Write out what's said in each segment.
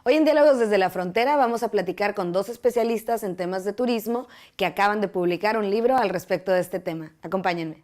Hoy en Diálogos desde la Frontera vamos a platicar con dos especialistas en temas de turismo que acaban de publicar un libro al respecto de este tema. Acompáñenme.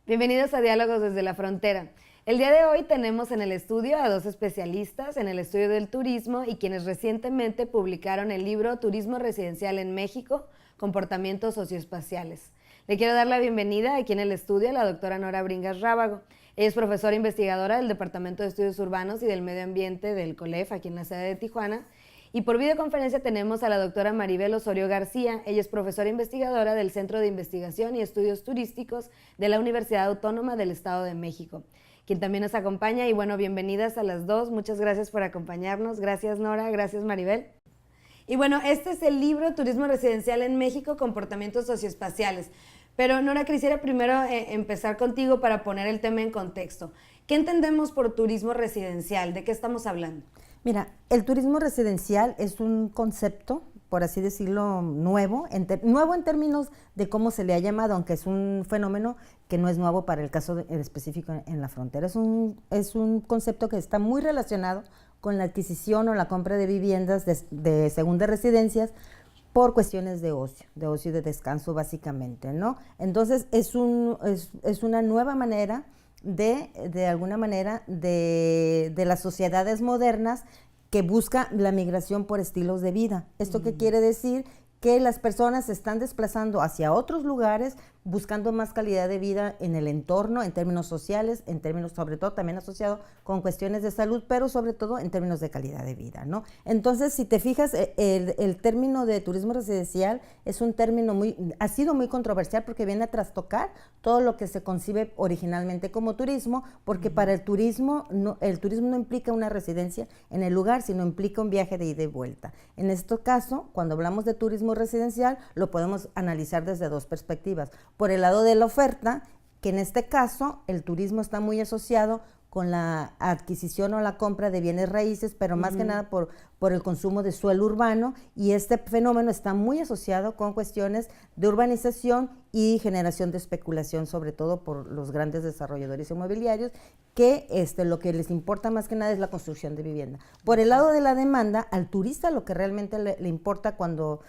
Bienvenidos a Diálogos desde la Frontera. El día de hoy tenemos en el estudio a dos especialistas en el estudio del turismo y quienes recientemente publicaron el libro Turismo Residencial en México, Comportamientos Socioespaciales. Le quiero dar la bienvenida aquí en el estudio a la doctora Nora Bringas Rábago. Ella es profesora investigadora del Departamento de Estudios Urbanos y del Medio Ambiente del COLEF, aquí en la sede de Tijuana. Y por videoconferencia tenemos a la doctora Maribel Osorio García. Ella es profesora investigadora del Centro de Investigación y Estudios Turísticos de la Universidad Autónoma del Estado de México, quien también nos acompaña. Y bueno, bienvenidas a las dos. Muchas gracias por acompañarnos. Gracias, Nora. Gracias, Maribel. Y bueno, este es el libro Turismo Residencial en México, Comportamientos Socioespaciales. Pero Nora, quisiera primero empezar contigo para poner el tema en contexto. ¿Qué entendemos por turismo residencial? ¿De qué estamos hablando? Mira, el turismo residencial es un concepto, por así decirlo, nuevo en términos de cómo se le ha llamado, aunque es un fenómeno que no es nuevo para el caso específico en la frontera. Es un concepto que está muy relacionado con la adquisición o la compra de viviendas de segundas residencias por cuestiones de ocio y de descanso básicamente, ¿no? Entonces es una nueva manera de alguna manera de las sociedades modernas que busca la migración por estilos de vida. ¿Esto qué quiere decir? Que las personas se están desplazando hacia otros lugares buscando más calidad de vida en el entorno, en términos sociales, en términos sobre todo también asociado con cuestiones de salud, pero sobre todo en términos de calidad de vida, ¿no? Entonces, si te fijas, el término de turismo residencial es un término ha sido muy controversial porque viene a trastocar todo lo que se concibe originalmente como turismo, porque para el turismo no implica una residencia en el lugar, sino implica un viaje de ida y vuelta. En este caso, cuando hablamos de turismo residencial, lo podemos analizar desde dos perspectivas. Por el lado de la oferta, que en este caso el turismo está muy asociado con la adquisición o la compra de bienes raíces, pero más que nada por el consumo de suelo urbano, y este fenómeno está muy asociado con cuestiones de urbanización y generación de especulación, sobre todo por los grandes desarrolladores inmobiliarios, que lo que les importa más que nada es la construcción de vivienda. Por el lado de la demanda, al turista lo que realmente le importa cuando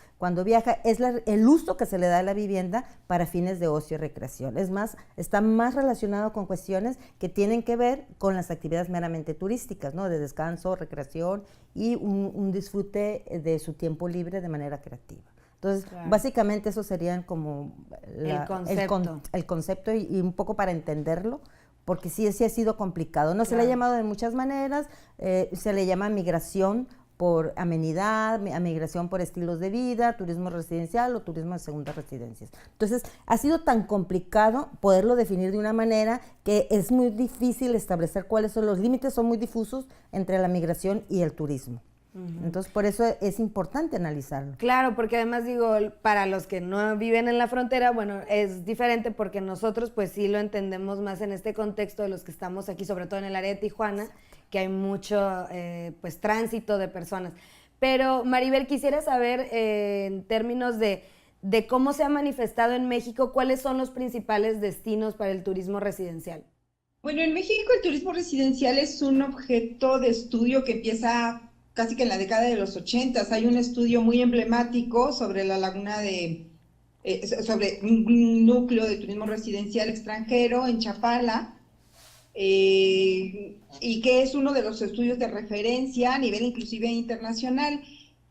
viaja es el uso que se le da a la vivienda para fines de ocio y recreación. Es más, está más relacionado con cuestiones que tienen que ver con las actividades meramente turísticas, ¿no? De descanso, recreación y un disfrute de su tiempo libre de manera creativa. Entonces, claro, básicamente eso serían como el concepto y un poco para entenderlo, porque sí ha sido complicado. No, claro, se le ha llamado de muchas maneras, se le llama migración por amenidad, migración por estilos de vida, turismo residencial o turismo de segundas residencias. Entonces, ha sido tan complicado poderlo definir de una manera que es muy difícil establecer cuáles son los límites, son muy difusos entre la migración y el turismo. Entonces, por eso es importante analizarlo. Claro, porque además digo, para los que no viven en la frontera, bueno, es diferente porque nosotros pues sí lo entendemos más en este contexto de los que estamos aquí, sobre todo en el área de Tijuana, que hay mucho pues tránsito de personas. Pero Maribel, quisiera saber en términos de cómo se ha manifestado en México, ¿cuáles son los principales destinos para el turismo residencial? Bueno, en México el turismo residencial es un objeto de estudio que empieza casi que en la década de los 80. Hay un estudio muy emblemático sobre la laguna sobre un núcleo de turismo residencial extranjero en Chapala, y que es uno de los estudios de referencia a nivel inclusive internacional.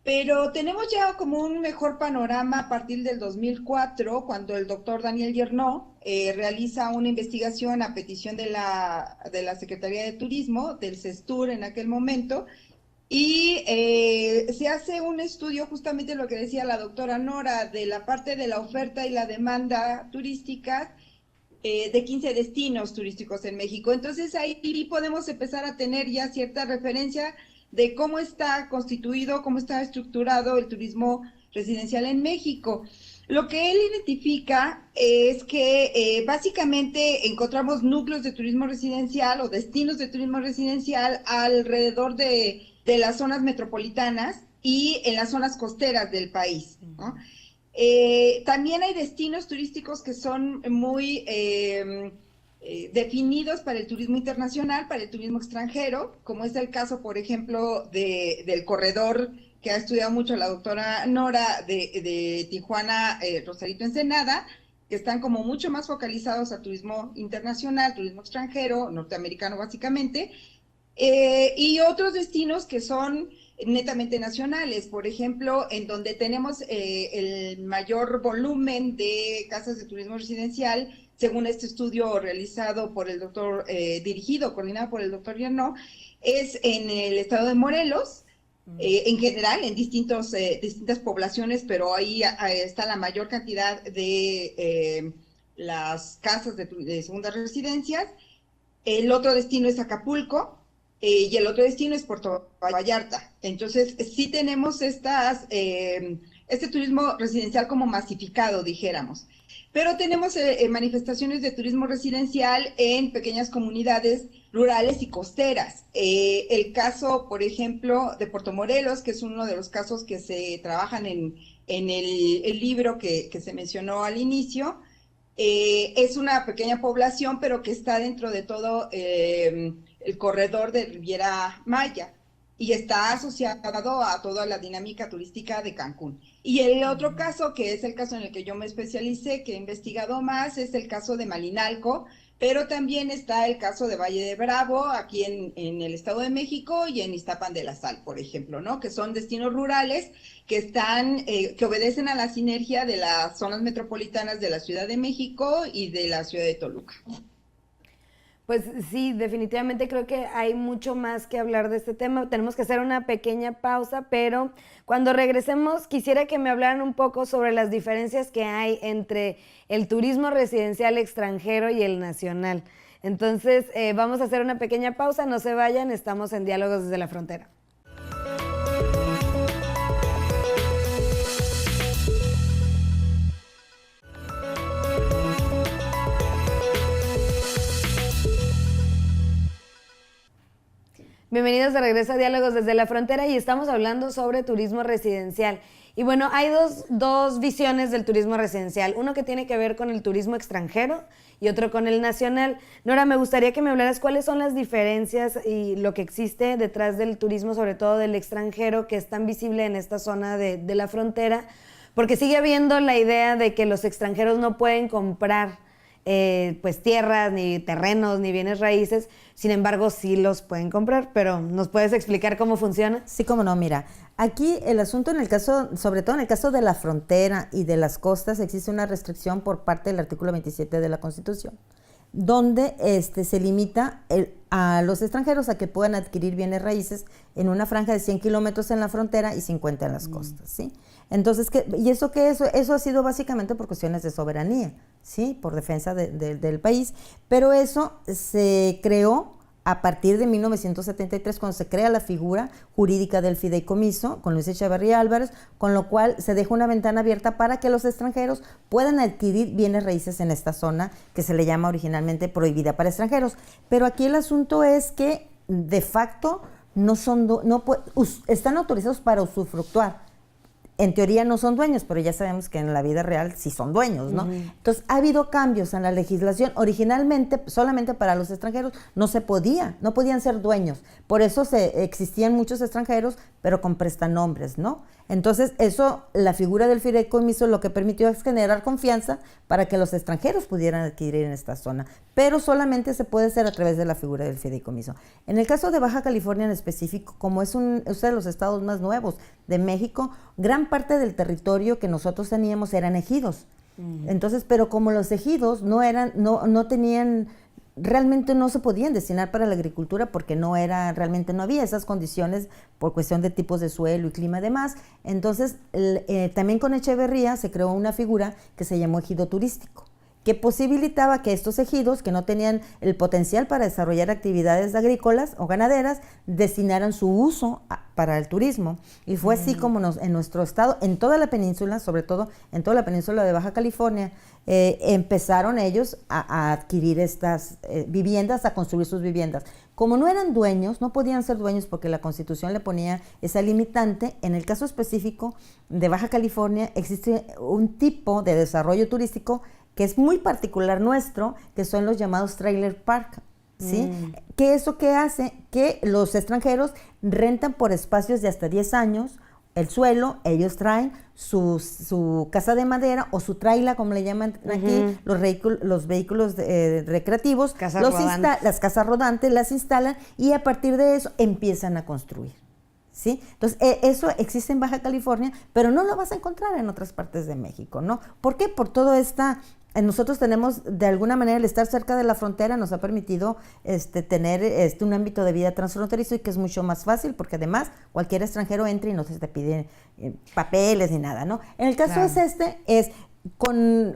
Pero tenemos ya como un mejor panorama a partir del 2004, cuando el doctor Daniel Yernó realiza una investigación a petición de la Secretaría de Turismo, del CESTUR en aquel momento, y se hace un estudio, justamente lo que decía la doctora Nora, de la parte de la oferta y la demanda turística de 15 destinos turísticos en México. Entonces ahí podemos empezar a tener ya cierta referencia de cómo está constituido, cómo está estructurado el turismo residencial en México. Lo que él identifica es que básicamente encontramos núcleos de turismo residencial o destinos de turismo residencial alrededor de las zonas metropolitanas y en las zonas costeras del país, ¿no? También hay destinos turísticos que son muy definidos para el turismo internacional, para el turismo extranjero, como es el caso, por ejemplo, del corredor que ha estudiado mucho la doctora Nora de Tijuana, Rosarito, Ensenada, que están como mucho más focalizados a turismo internacional, turismo extranjero, norteamericano básicamente, y otros destinos que son netamente nacionales, por ejemplo, en donde tenemos el mayor volumen de casas de turismo residencial, según este estudio realizado por el doctor, coordinado por el doctor Viernot, es en el estado de Morelos, en general, en distintas poblaciones, pero ahí está la mayor cantidad de las casas de segundas residencias. El otro destino es Acapulco, y el otro destino es Puerto Vallarta. Entonces, sí tenemos este turismo residencial como masificado, dijéramos. Pero tenemos manifestaciones de turismo residencial en pequeñas comunidades rurales y costeras. El caso, por ejemplo, de Puerto Morelos, que es uno de los casos que se trabajan en el libro que se mencionó al inicio, es una pequeña población, pero que está dentro de todo el corredor de Riviera Maya y está asociado a toda la dinámica turística de Cancún. Y el otro caso, que es el caso en el que yo me especialicé, que he investigado más, es el caso de Malinalco, pero también está el caso de Valle de Bravo, aquí en el Estado de México, y en Iztapan de la Sal, por ejemplo, ¿no? Que son destinos rurales que que obedecen a la sinergia de las zonas metropolitanas de la Ciudad de México y de la ciudad de Toluca. Pues sí, definitivamente creo que hay mucho más que hablar de este tema. Tenemos que hacer una pequeña pausa, pero cuando regresemos quisiera que me hablaran un poco sobre las diferencias que hay entre el turismo residencial extranjero y el nacional. Entonces, vamos a hacer una pequeña pausa, no se vayan, estamos en Diálogos desde la Frontera. Bienvenidos de regreso a Diálogos desde la Frontera y estamos hablando sobre turismo residencial. Y bueno, hay dos visiones del turismo residencial, uno que tiene que ver con el turismo extranjero y otro con el nacional. Nora, me gustaría que me hablaras cuáles son las diferencias y lo que existe detrás del turismo, sobre todo del extranjero, que es tan visible en esta zona de la frontera, porque sigue habiendo la idea de que los extranjeros no pueden comprar pues tierras, ni terrenos, ni bienes raíces. Sin embargo, sí los pueden comprar, pero ¿nos puedes explicar cómo funciona? Sí, cómo no, mira, aquí el asunto en el caso, sobre todo en el caso de la frontera y de las costas, existe una restricción por parte del artículo 27 de la Constitución, donde se limita a los extranjeros a que puedan adquirir bienes raíces en una franja de 100 kilómetros en la frontera y 50 en las costas, ¿sí? Entonces, eso ha sido básicamente por cuestiones de soberanía, ¿sí? Por defensa del país, pero eso se creó a partir de 1973, cuando se crea la figura jurídica del fideicomiso, con Luis Echeverría Álvarez, con lo cual se deja una ventana abierta para que los extranjeros puedan adquirir bienes raíces en esta zona que se le llama originalmente prohibida para extranjeros. Pero aquí el asunto es que, de facto, están autorizados para usufructuar. En teoría no son dueños, pero ya sabemos que en la vida real sí son dueños, ¿no? Entonces, ha habido cambios en la legislación. Originalmente, solamente para los extranjeros no podían ser dueños. Por eso existían muchos extranjeros, pero con prestanombres, ¿no? Entonces, la figura del fideicomiso lo que permitió es generar confianza para que los extranjeros pudieran adquirir en esta zona, pero solamente se puede hacer a través de la figura del fideicomiso. En el caso de Baja California en específico, como es uno de los estados más nuevos de México, gran parte del territorio que nosotros teníamos eran ejidos. Entonces, pero como los ejidos no tenían, realmente no se podían destinar para la agricultura porque realmente no había esas condiciones por cuestión de tipos de suelo y clima y demás. Entonces, también con Echeverría se creó una figura que se llamó ejido turístico, que posibilitaba que estos ejidos, que no tenían el potencial para desarrollar actividades agrícolas o ganaderas, destinaran su uso para el turismo. Y fue así como en nuestro estado, en toda la península, sobre todo en toda la península de Baja California, empezaron ellos a adquirir estas viviendas, a construir sus viviendas. Como no eran dueños, no podían ser dueños porque la Constitución le ponía esa limitante. En el caso específico de Baja California existe un tipo de desarrollo turístico que es muy particular nuestro, que son los llamados trailer park, ¿sí? ¿Qué eso qué hace? Que los extranjeros rentan por espacios de hasta 10 años el suelo, ellos traen su casa de madera o su traila, como le llaman aquí, los vehículos recreativos, las casas rodantes las instalan y a partir de eso empiezan a construir. ¿Sí? Entonces, eso existe en Baja California, pero no lo vas a encontrar en otras partes de México, ¿no? ¿Por qué? Por todo nosotros tenemos, de alguna manera, el estar cerca de la frontera nos ha permitido tener un ámbito de vida transfronterizo y que es mucho más fácil, porque además cualquier extranjero entra y no se te pide papeles ni nada, ¿no? En el caso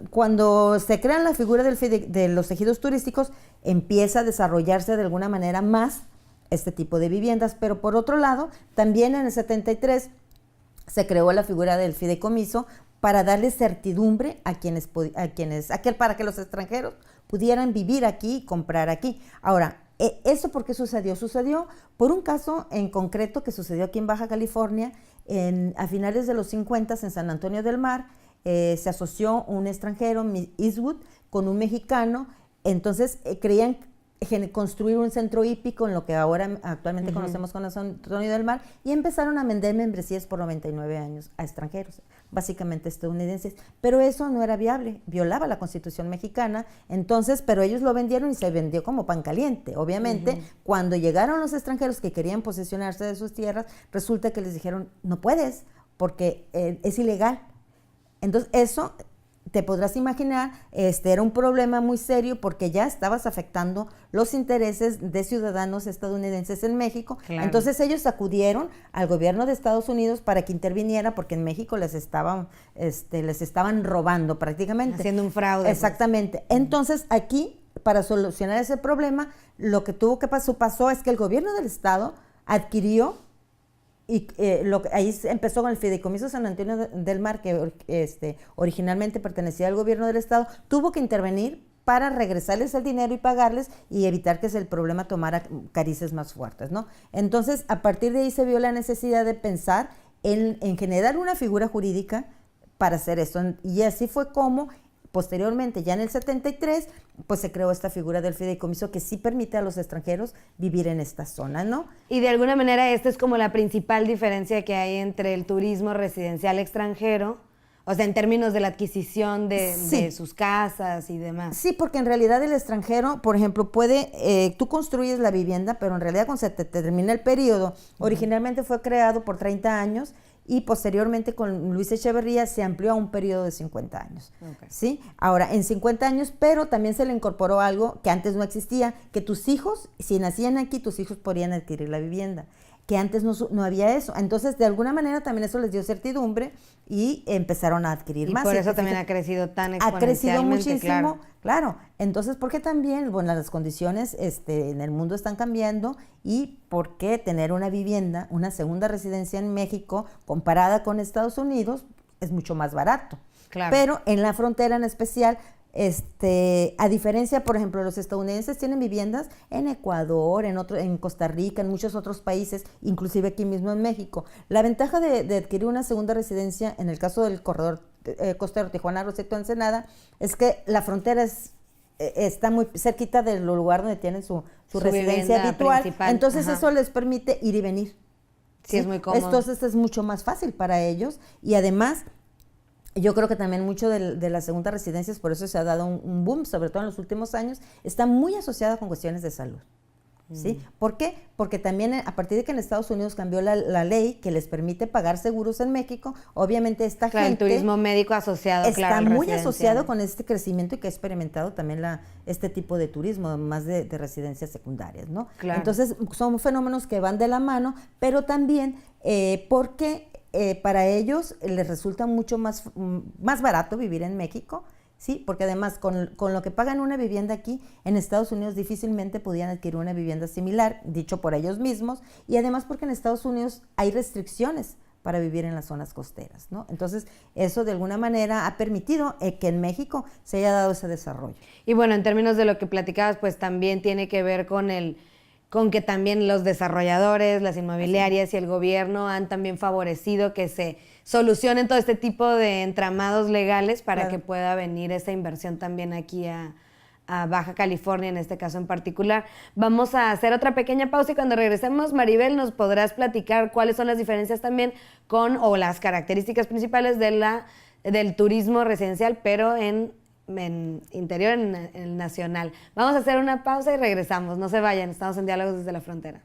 cuando se crean la figura de los ejidos turísticos, empieza a desarrollarse de alguna manera más este tipo de viviendas, pero por otro lado, también en el 73 se creó la figura del fideicomiso para darle certidumbre para que los extranjeros pudieran vivir aquí y comprar aquí. Ahora, ¿eso por qué sucedió? Sucedió por un caso en concreto que sucedió aquí en Baja California a finales de los 50 en San Antonio del Mar. Se asoció un extranjero, Eastwood, con un mexicano. Entonces creían construir un centro hípico en lo que actualmente conocemos como San Antonio del Mar, y empezaron a vender membresías por 99 años a extranjeros, básicamente estadounidenses, pero eso no era viable, violaba la Constitución mexicana. Entonces, pero ellos lo vendieron y se vendió como pan caliente. Obviamente, cuando llegaron los extranjeros que querían posesionarse de sus tierras, resulta que les dijeron, no puedes, porque es ilegal. Entonces, eso te podrás imaginar, era un problema muy serio porque ya estabas afectando los intereses de ciudadanos estadounidenses en México. Claro. Entonces ellos acudieron al gobierno de Estados Unidos para que interviniera porque en México les estaban robando prácticamente. Haciendo un fraude. Exactamente. Pues. Entonces aquí, para solucionar ese problema, lo que pasó es que el gobierno del estado adquirió y ahí empezó con el fideicomiso San Antonio del Mar, que originalmente pertenecía al gobierno del estado, tuvo que intervenir para regresarles el dinero y pagarles y evitar que el problema tomara carices más fuertes, ¿no? Entonces, a partir de ahí se vio la necesidad de pensar en generar una figura jurídica para hacer esto, y así fue como posteriormente, ya en el 73, pues se creó esta figura del fideicomiso que sí permite a los extranjeros vivir en esta zona, ¿no? Y de alguna manera esta es como la principal diferencia que hay entre el turismo residencial extranjero, o sea, en términos de la adquisición de sus casas y demás. Sí, porque en realidad el extranjero, por ejemplo, tú construyes la vivienda, pero en realidad cuando se te termina el periodo, originalmente fue creado por 30 años, y posteriormente con Luis Echeverría se amplió a un periodo de 50 años. Okay. ¿Sí? Ahora, en 50 años, pero también se le incorporó algo que antes no existía, que tus hijos, si nacían aquí, tus hijos podrían adquirir la vivienda, que antes no había eso. Entonces, de alguna manera también eso les dio certidumbre y empezaron a adquirir más. Y por eso también ha crecido tan exponencialmente. Ha crecido muchísimo, claro. Entonces, ¿por qué también? Bueno, las condiciones en el mundo están cambiando, y ¿por qué tener una vivienda, una segunda residencia en México, comparada con Estados Unidos, es mucho más barato? Claro. Pero en la frontera en especial, a diferencia, por ejemplo, los estadounidenses tienen viviendas en Ecuador, en Costa Rica, en muchos otros países, inclusive aquí mismo en México. La ventaja de adquirir una segunda residencia, en el caso del corredor costero Tijuana, Rosito, Ensenada, es que la frontera está muy cerquita del lugar donde tienen su residencia habitual. Principal. Entonces eso les permite ir y venir. Sí, es muy cómodo. Entonces es mucho más fácil para ellos, y además yo creo que también mucho de las segundas residencias, por eso se ha dado un boom, sobre todo en los últimos años, está muy asociada con cuestiones de salud. ¿Sí? ¿Por qué? Porque también a partir de que en Estados Unidos cambió la ley que les permite pagar seguros en México, obviamente esta gente... el turismo médico asociado, está muy asociado con este crecimiento y que ha experimentado también este tipo de turismo, más de residencias secundarias, ¿no? Claro. Entonces, son fenómenos que van de la mano, pero también porque para ellos les resulta mucho más barato vivir en México Sí, porque además con lo que pagan una vivienda aquí, en Estados Unidos difícilmente podían adquirir una vivienda similar, dicho por ellos mismos, y además porque en Estados Unidos hay restricciones para vivir en las zonas costeras, ¿no? Entonces, eso de alguna manera ha permitido que en México se haya dado ese desarrollo. Y bueno, en términos de lo que platicabas, pues también tiene que ver con que también los desarrolladores, las inmobiliarias y el gobierno han también favorecido que se solucionen todo este tipo de entramados legales para que pueda venir esa inversión también aquí a Baja California, en este caso en particular. Vamos a hacer otra pequeña pausa y cuando regresemos, Maribel, nos podrás platicar cuáles son las diferencias también o las características principales del turismo residencial, pero en interior, en el nacional. Vamos a hacer una pausa y regresamos. No se vayan, estamos en Diálogos desde la Frontera.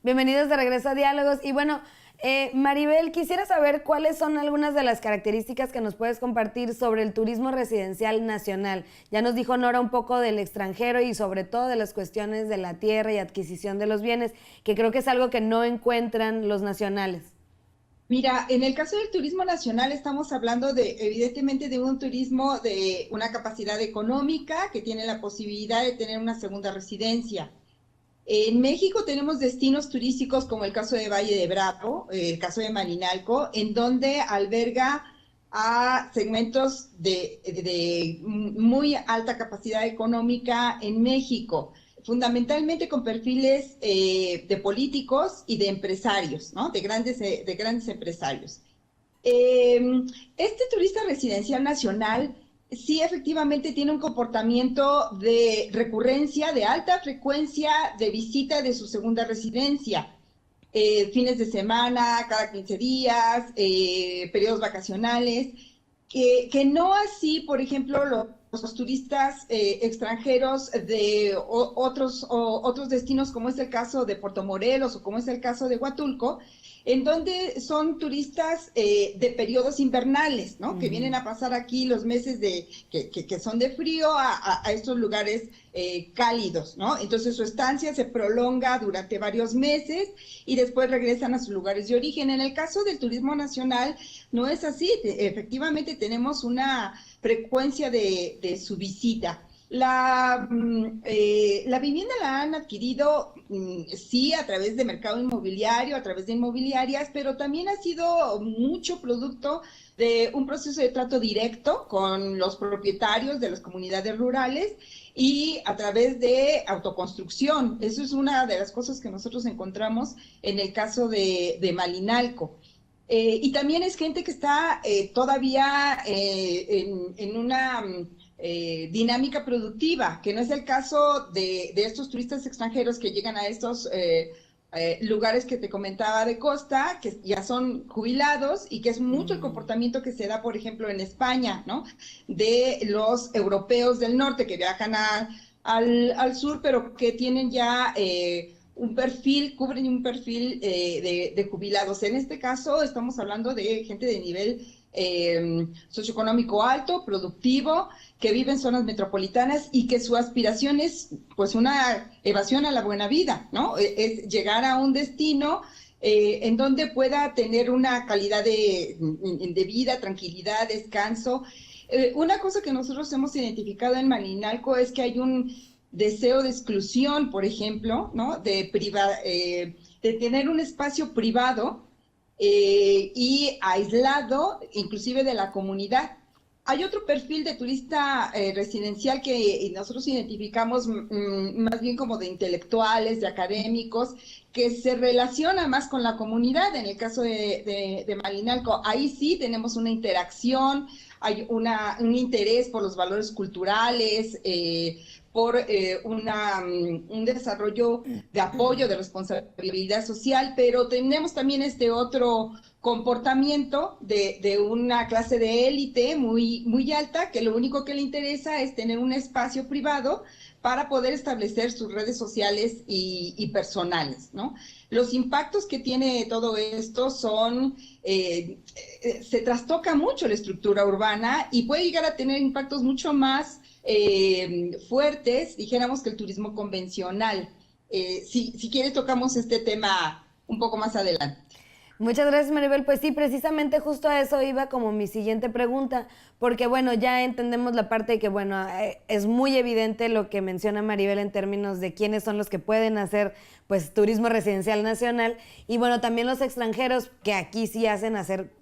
Bienvenidos de regreso a Diálogos. Y bueno, Maribel, quisiera saber cuáles son algunas de las características que nos puedes compartir sobre el turismo residencial nacional. Ya nos dijo Nora un poco del extranjero y sobre todo de las cuestiones de la tierra y adquisición de los bienes, que creo que es algo que no encuentran los nacionales. Mira, en el caso del turismo nacional estamos hablando evidentemente de un turismo de una capacidad económica que tiene la posibilidad de tener una segunda residencia. En México tenemos destinos turísticos como el caso de Valle de Bravo, el caso de Malinalco, en donde alberga a segmentos de muy alta capacidad económica en México, fundamentalmente con perfiles de políticos y de empresarios, ¿no? de grandes empresarios. Este turista residencial nacional sí efectivamente tiene un comportamiento de recurrencia, de alta frecuencia de visita de su segunda residencia, fines de semana, cada 15 días, periodos vacacionales, que no así, por ejemplo, los turistas extranjeros de otros destinos, como es el caso de Puerto Morelos o como es el caso de Huatulco, en donde son turistas de periodos invernales, ¿no? Que vienen a pasar aquí los meses que son de frío a estos lugares cálidos, ¿no? Entonces su estancia se prolonga durante varios meses y después regresan a sus lugares de origen. En el caso del turismo nacional no es así, efectivamente tenemos una frecuencia de su visita. La vivienda la han adquirido, sí, a través de mercado inmobiliario, a través de inmobiliarias, pero también ha sido mucho producto de un proceso de trato directo con los propietarios de las comunidades rurales y a través de autoconstrucción. Eso es una de las cosas que nosotros encontramos en el caso de Malinalco. Y también es gente que está todavía en una dinámica productiva, que no es el caso de estos turistas extranjeros que llegan a estos lugares que te comentaba de costa, que ya son jubilados y que es mucho el comportamiento que se da, por ejemplo, en España, ¿no? De los europeos del norte que viajan al sur, pero que tienen ya cubren un perfil de jubilados. En este caso estamos hablando de gente de nivel socioeconómico alto, productivo, que vive en zonas metropolitanas y que su aspiración es pues una evasión a la buena vida, ¿no? Es llegar a un destino en donde pueda tener una calidad de vida, tranquilidad, descanso. Una cosa que nosotros hemos identificado en Malinalco es que hay un deseo de exclusión, por ejemplo, ¿no? De tener un espacio privado y aislado, inclusive de la comunidad. Hay otro perfil de turista residencial que nosotros identificamos más bien como de intelectuales, de académicos, que se relaciona más con la comunidad. En el caso de Malinalco, ahí sí tenemos una interacción, hay un interés por los valores culturales, por un desarrollo de apoyo, de responsabilidad social, pero tenemos también este otro comportamiento de una clase de élite muy alta, que lo único que le interesa es tener un espacio privado para poder establecer sus redes sociales y personales, ¿no? Los impactos que tiene todo esto son, se trastoca mucho la estructura urbana y puede llegar a tener impactos mucho más fuertes, dijéramos, que el turismo convencional. Si quieres tocamos este tema un poco más adelante. Muchas gracias, Maribel. Pues sí, precisamente justo a eso iba como mi siguiente pregunta, porque bueno, ya entendemos la parte de que bueno, es muy evidente lo que menciona Maribel en términos de quiénes son los que pueden hacer pues turismo residencial nacional y bueno, también los extranjeros que aquí sí hacen hacer,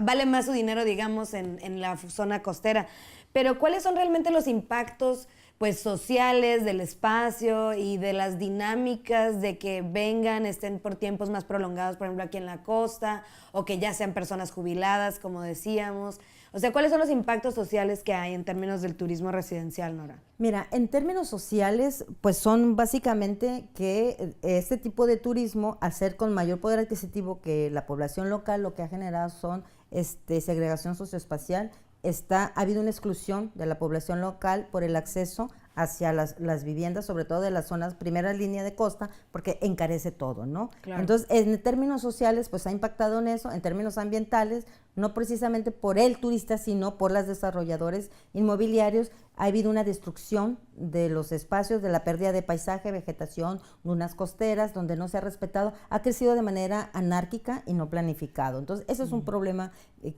vale más su dinero, digamos, en la zona costera. Pero ¿cuáles son realmente los impactos pues sociales del espacio y de las dinámicas de que vengan, estén por tiempos más prolongados, por ejemplo, aquí en la costa, o que ya sean personas jubiladas, como decíamos? O sea, ¿cuáles son los impactos sociales que hay en términos del turismo residencial, Nora? Mira, en términos sociales, pues son básicamente que este tipo de turismo, al ser con mayor poder adquisitivo que la población local, lo que ha generado son segregación socioespacial. Ha habido una exclusión de la población local por el acceso hacia las viviendas, sobre todo de las zonas primera línea de costa, porque encarece todo, ¿no? Claro. Entonces, en términos sociales, pues ha impactado en eso, en términos ambientales, no precisamente por el turista, sino por los desarrolladores inmobiliarios. Ha habido una destrucción de los espacios, de la pérdida de paisaje, vegetación, dunas costeras, donde no se ha respetado, ha crecido de manera anárquica y no planificado. Entonces, ese es un problema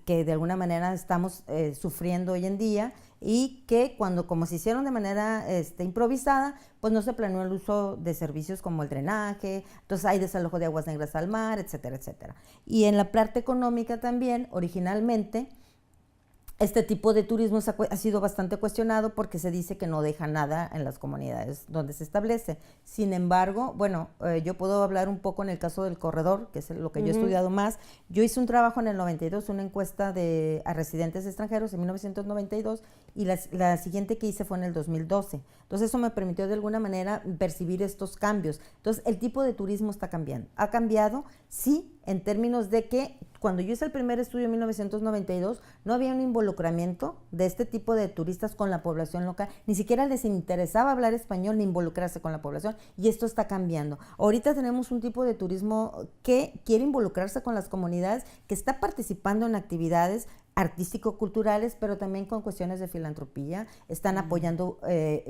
que de alguna manera estamos sufriendo hoy en día, y que como se hicieron de manera improvisada, pues no se planeó el uso de servicios como el drenaje, entonces hay desalojo de aguas negras al mar, etcétera, etcétera. Y en la parte económica también, originalmente, este tipo de turismo ha sido bastante cuestionado porque se dice que no deja nada en las comunidades donde se establece. Sin embargo, bueno, yo puedo hablar un poco en el caso del corredor, que es lo que yo he estudiado más. Yo hice un trabajo en el 92, una encuesta a residentes extranjeros en 1992, y la siguiente que hice fue en el 2012. Entonces eso me permitió de alguna manera percibir estos cambios. Entonces el tipo de turismo está cambiando. Ha cambiado, sí, en términos de que cuando yo hice el primer estudio en 1992, no había un involucramiento de este tipo de turistas con la población local, ni siquiera les interesaba hablar español ni involucrarse con la población, y esto está cambiando. Ahorita tenemos un tipo de turismo que quiere involucrarse con las comunidades, que está participando en actividades artístico-culturales, pero también con cuestiones de filantropía. Están apoyando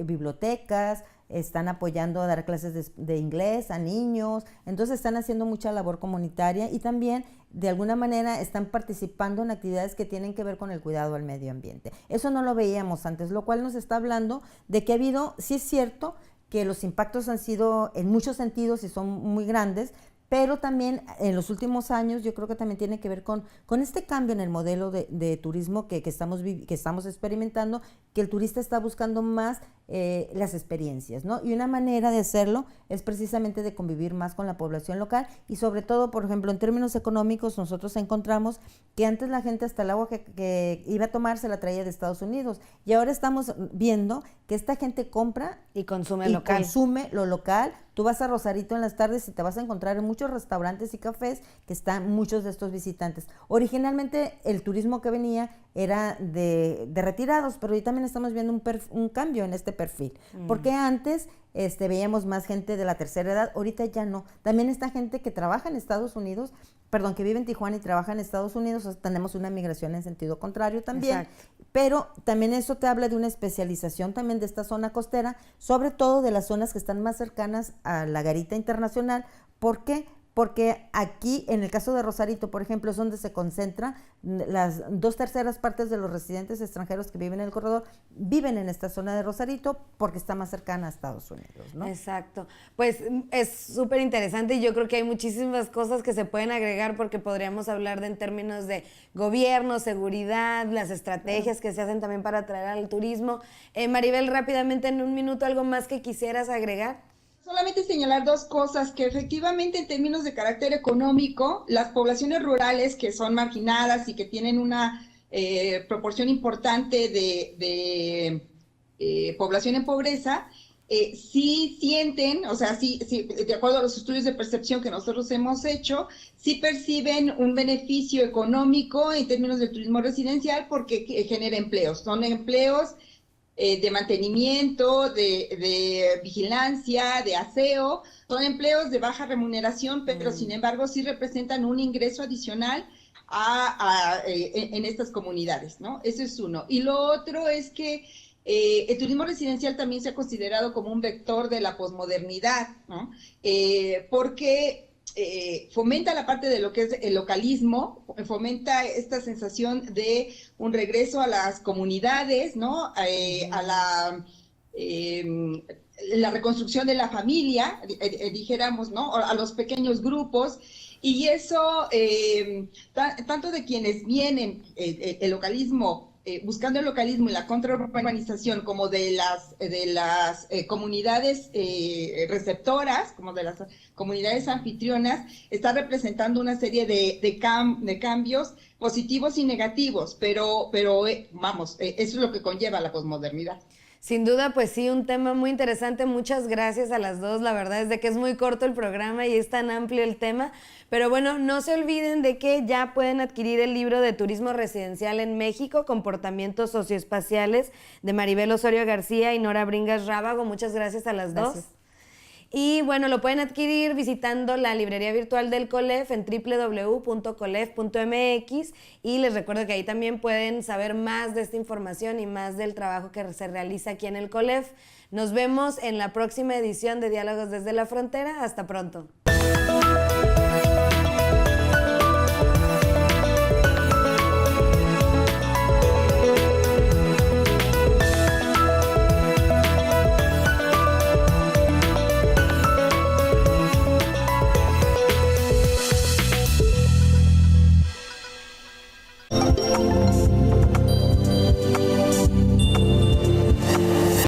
bibliotecas, están apoyando a dar clases de inglés a niños, entonces están haciendo mucha labor comunitaria y también de alguna manera están participando en actividades que tienen que ver con el cuidado al medio ambiente. Eso no lo veíamos antes, lo cual nos está hablando de que ha habido, sí es cierto, que los impactos han sido en muchos sentidos y son muy grandes, pero también en los últimos años yo creo que también tiene que ver con este cambio en el modelo de turismo que estamos experimentando, que el turista está buscando más las experiencias, ¿no? Y una manera de hacerlo es precisamente de convivir más con la población local, y sobre todo, por ejemplo, en términos económicos, nosotros encontramos que antes la gente hasta el agua que iba a tomar se la traía de Estados Unidos, y ahora estamos viendo que esta gente compra y consume local. Consume lo local. Tú vas a Rosarito en las tardes y te vas a encontrar en muchos restaurantes y cafés que están muchos de estos visitantes. Originalmente el turismo que venía era de retirados, pero hoy también estamos viendo un cambio en este perfil. Porque antes veíamos más gente de la tercera edad, ahorita ya no. También está gente que trabaja en Estados Unidos, que vive en Tijuana y trabaja en Estados Unidos. O sea, tenemos una migración en sentido contrario también. Exacto. Pero también eso te habla de una especialización también de esta zona costera, sobre todo de las zonas que están más cercanas a la garita internacional. ¿Por qué? Porque aquí, en el caso de Rosarito, por ejemplo, es donde se concentra las 2/3 partes de los residentes extranjeros que viven en el corredor, viven en esta zona de Rosarito porque está más cercana a Estados Unidos, ¿no? Exacto. Pues es súper interesante, y yo creo que hay muchísimas cosas que se pueden agregar, porque podríamos hablar en términos de gobierno, seguridad, las estrategias que se hacen también para atraer al turismo. Maribel, rápidamente, en un minuto, ¿algo más que quisieras agregar? Solamente señalar dos cosas, que efectivamente en términos de carácter económico, las poblaciones rurales que son marginadas y que tienen una proporción importante de población en pobreza, sí sienten, o sea, sí, de acuerdo a los estudios de percepción que nosotros hemos hecho, sí perciben un beneficio económico en términos del turismo residencial porque genera empleos. Son empleos de mantenimiento, de vigilancia, de aseo. Son empleos de baja remuneración, pero sin embargo sí representan un ingreso adicional en estas comunidades, ¿no? Eso es uno. Y lo otro es que El turismo residencial también se ha considerado como un vector de la posmodernidad, ¿no? Porque fomenta la parte de lo que es el localismo, fomenta esta sensación de un regreso a las comunidades, ¿no? A la reconstrucción de la familia, dijéramos, ¿no? A los pequeños grupos. Y eso, tanto de quienes vienen el localismo, buscando el localismo y la contraurbanización, como de las comunidades receptoras, como de las comunidades anfitrionas, está representando una serie de cambios positivos y negativos, pero vamos, eso es lo que conlleva la posmodernidad. Sin duda, pues sí, un tema muy interesante. Muchas gracias a las dos. La verdad es de que es muy corto el programa y es tan amplio el tema. Pero bueno, no se olviden de que ya pueden adquirir el libro de Turismo Residencial en México, Comportamientos Socioespaciales, de Maribel Osorio García y Nora Bringas Rábago. Muchas gracias a las dos. Y bueno, lo pueden adquirir visitando la librería virtual del COLEF en www.colef.mx, y les recuerdo que ahí también pueden saber más de esta información y más del trabajo que se realiza aquí en el COLEF. Nos vemos en la próxima edición de Diálogos desde la Frontera. Hasta pronto.